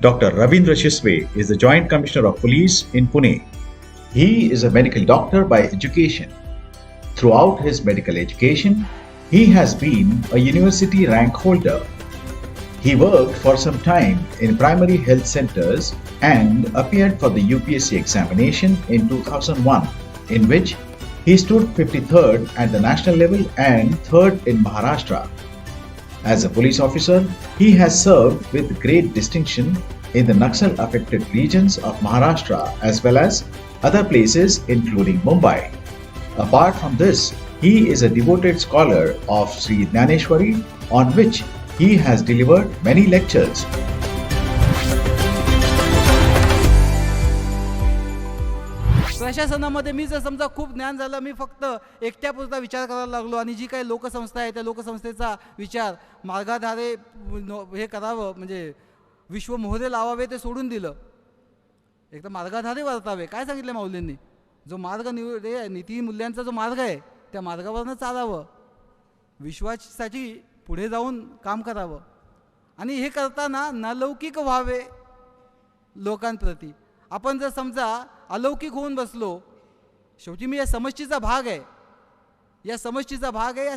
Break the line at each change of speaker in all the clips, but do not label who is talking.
Dr. Ravindra Shisave is the Joint Commissioner of Police in Pune. He is a medical doctor by education. Throughout his medical education, he has been a university rank holder. He worked for some time in primary health centers and appeared for the UPSC examination in 2001, in which he stood 53rd at the national level and 3rd in Maharashtra. As a police officer, he has served with great distinction in the Naxal-affected regions of Maharashtra as well as other places including Mumbai. Apart from this, he is a devoted scholar of Shri Dnyaneshwari, on which he has delivered many lectures.
प्रशासनामध्ये मी जर समजा खूप ज्ञान झालं, मी फक्त एकट्यापुरता विचार करायला लागलो आणि जी काही लोकसंस्था आहे त्या लोकसंस्थेचा विचार मार्गाधारे हे करावं, म्हणजे विश्व मोहरे लावावे ते सोडून दिलं. एक तर मार्गाधारे वर्तावे, काय सांगितलं माऊलींनी, जो मार्ग नीती मूल्यांचा जो मार्ग आहे त्या मार्गावरनं चालावं, विश्वासाठी पुढे जाऊन काम करावं आणि हे करताना नालौकिक व्हावे लोकांप्रती. आपण जर समजा अलौकिक होऊन बसलो, शेवटी मी या समष्टीचा भाग आहे, या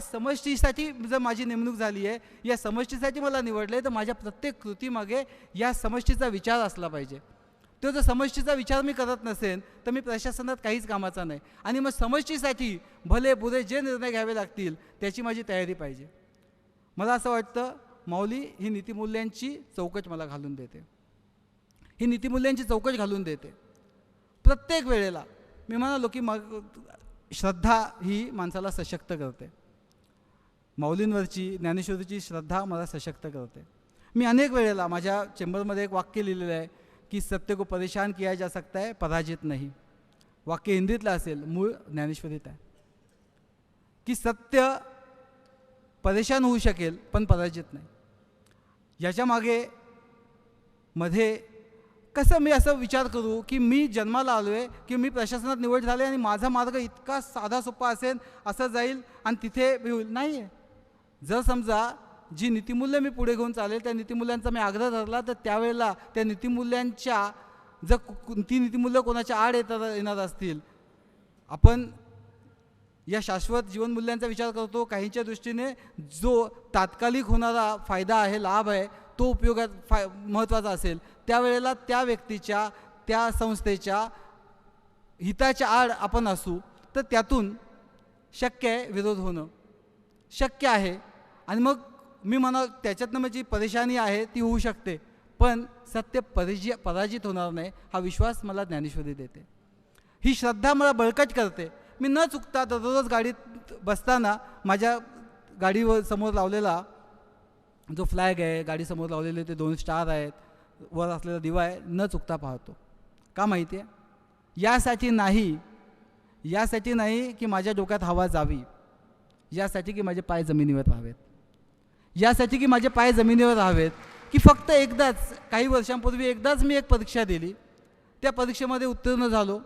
समष्टीसाठी जर माझी नेमणूक झाली आहे, या समष्टीसाठी मला निवडले, तर माझ्या प्रत्येक कृतीमागे या समष्टीचा विचार असला पाहिजे. तो जर समष्टीचा विचार मी करत नसेन तर मी प्रशासनात काहीच कामाचा नाही. आणि मग समष्टीसाठी भले बुरे जे निर्णय घ्यावे लागतील त्याची माझी तयारी पाहिजे. मला असं वाटतं माऊली ही नीतिमूल्यांची चौकट मला घालून देते, ही नीतिमूल्यांची चौकट घालून देते. प्रत्येक वेळेला मी म्हणालो की मग श्रद्धा ही माणसाला सशक्त करते. माऊलींवरची ज्ञानेश्वरीची श्रद्धा मला सशक्त करते. मी अनेक वेळेला माझ्या चेंबरमध्ये एक वाक्य लिहिलेलं आहे की सत्य को परेशान किया जा सकता है, पराजित नहीं. वाक्य हिंदीतलं असेल, मूळ ज्ञानेश्वरीत आहे की सत्य परेशान होऊ शकेल पण पराजित नाही. याच्यामागे मध्ये कसं मी असं विचार करू की मी जन्माला आलो आहे की मी प्रशासनात निवड झाले आणि माझा मार्ग इतका साधा सोपा असेल, असं जाईल आणि तिथे होईल, नाही आहे. जर समजा जी नीतिमूल्य मी पुढे घेऊन चालेल त्या नीतिमूल्यांचा मी आग्रह धरला तर त्यावेळेला त्या नीतिमूल्यांच्या जर ती नीतिमूल्य कोणाच्या आड येणार असतील, आपण या शाश्वत जीवनमूल्यांचा विचार करतो, काहींच्या दृष्टीने जो तात्कालिक होणारा फायदा आहे, लाभ आहे, तो उपयोगात महत्त्वाचा असेल, त्यावेळेला त्या व्यक्तीच्या त्या संस्थेच्या हिताच्या आड आपण असू तर त्यातून शक्य आहे विरोध होणं, शक्य आहे. आणि मग मी म्हणा त्याच्यातनं माझी परेशानी आहे ती होऊ शकते, पण सत्य पराजित होणार नाही हा विश्वास मला ज्ञानेश्वरी देते. ही श्रद्धा मला बळकट करते. मी न चुकता दररोज गाडीत बसताना माझ्या गाडीवर समोर लावलेला जो फ्लॅग आहे, गाडीसमोर लावलेले ते 2 स्टार आहेत, वर असलेला दिवा आहे, न चुकता पाहतो. का माहिती आहे? यासाठी नाही की माझ्या डोक्यात हवा जावी, यासाठी की माझे पाय जमिनीवर राहावेत, यासाठी की माझे पाय जमिनीवर राहावेत. की फक्त एकदाच काही वर्षांपूर्वी एकदाच मी एक परीक्षा दिली, त्या परीक्षेमध्ये उत्तीर्ण झालो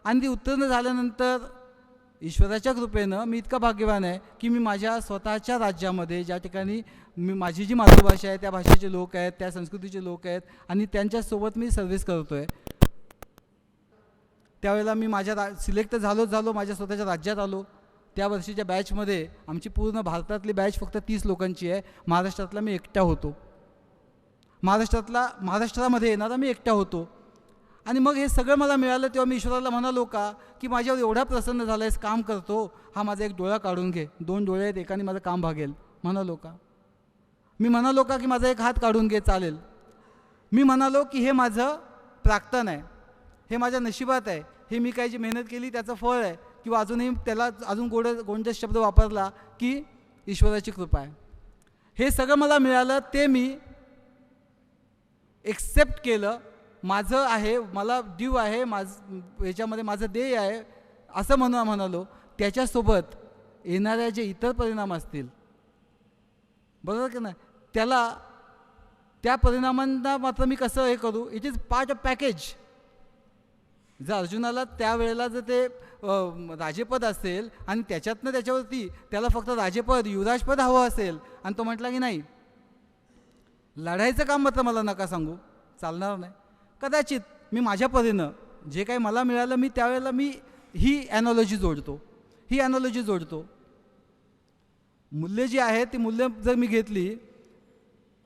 आणि ती उत्तीर्ण झाल्यानंतर ईश्वराच्या कृपेनं मी इतका भाग्यवान आहे की मी माझ्या स्वतःच्या राज्यामध्ये ज्या ठिकाणी माझी जी मातृभाषा आहे त्या भाषेचे लोक आहेत, त्या संस्कृतीचे लोक आहेत आणि त्यांच्यासोबत मी सर्व्हिस करतो आहे. त्यावेळेला मी माझ्या सिलेक्ट झालो, माझ्या स्वतःच्या राज्यात आलो. त्या वर्षीच्या बॅचमध्ये आमची पूर्ण भारतातली बॅच फक्त 30 लोकांची आहे. महाराष्ट्रातला मी एकटा होतो, महाराष्ट्रामध्ये येणारा मी एकटा होतो. आणि मग हे सगळं मला मिळालं तेव्हा मी ईश्वराला म्हणालो का की माझ्यावर एवढा प्रसन्न झाला आहेस, काम करतो, हा माझा एक डोळा काढून घे, 2 डोळे आहेत, एकाने माझं काम भागेल. म्हणालो का? मी म्हणालो का की माझा एक हात काढून घे, चालेल. मी म्हणालो की हे माझं प्राक्तन आहे, हे माझ्या नशिबात आहे, हे मी काही जी मेहनत केली त्याचं फळ आहे. किंवा अजूनही त्याला अजून गोंडस शब्द वापरला की ईश्वराची कृपा आहे. हे सगळं मला मिळालं, ते मी एक्सेप्ट केलं. माझं आहे, मला ड्यू आहे, याच्यामध्ये माझं देय आहे असं म्हणालो. त्याच्यासोबत येणाऱ्या जे इतर परिणाम असतील, बरोबर की नाही, त्या परिणामांना मात्र मी कसं हे करू, it is part of package. जर अर्जुनाला त्यावेळेला जर ते राजेपद असेल आणि त्याच्यातनं त्याच्यावरती त्याला फक्त राजेपद, युवराजपद हवं असेल आणि तो म्हटला की नाही, लढायचं काम मात्र मला नका सांगू, चालणार नाही. कदाचित मी माझ्या परीनं जे काही मला मिळालं मी त्यावेळेला मी ही ॲनॉलॉजी जोडतो. मूल्य जी आहेत ती मूल्य जर मी घेतली,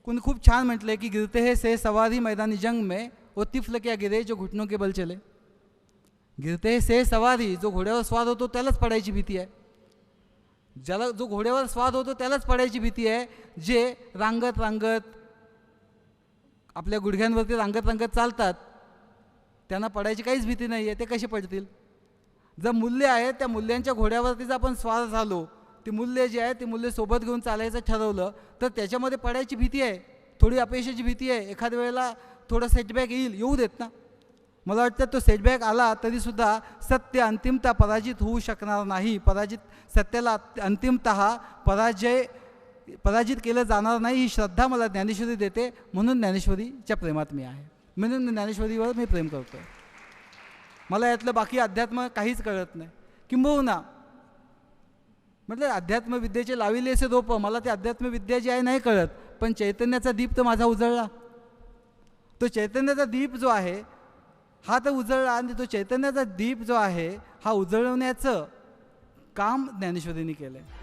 कोणी खूप छान म्हटलं आहे की गिरते हे से सवारी मैदानी जंग में वो तिफल क्या गिरे जो घुटनों के बल चले. गिरते हे से सवारी, जो घोड्यावर स्वार होतो त्यालाच पडायची भीती आहे. जो घोड्यावर स्वार होतो त्यालाच पडायची भीती आहे. जे रांगत आपल्या गुडघ्यांवरती रांगत चालतात त्यांना पडायची काहीच भीती नाही आहे. ते कसे पडतील? जर मूल्य आहे त्या मूल्यांच्या घोड्यावरती जर आपण स्वार झालो, ती मूल्य जी आहे ती मूल्य सोबत घेऊन चालायचं ठरवलं तर त्याच्यामध्ये पडायची भीती आहे, थोडी अपयशाची भीती आहे. एखाद्या वेळेला थोडा सेटबॅक येऊ देत ना. मला वाटतं तो सेटबॅक आला तरीसुद्धा सत्य अंतिमतः पराजित होऊ शकणार नाही. सत्याला अंतिमतः पराजित केलं जाणार नाही ही श्रद्धा मला ज्ञानेश्वरी देते. म्हणून ज्ञानेश्वरीच्या प्रेमात मी आहे, म्हणून ज्ञानेश्वरीवर मी प्रेम करतो. मला यातलं बाकी अध्यात्म काहीच कळत नाही. किंबहुना म्हटलं अध्यात्मविद्येचे लाविले असे रोपं, मला ते अध्यात्मविद्या जी आहे नाही कळत, पण चैतन्याचा दीप तर माझा उजळला. तो चैतन्याचा दीप जो आहे हा तर उजळला, आणि तो चैतन्याचा दीप जो आहे हा उजळवण्याचं काम ज्ञानेश्वरींनी केलं आहे.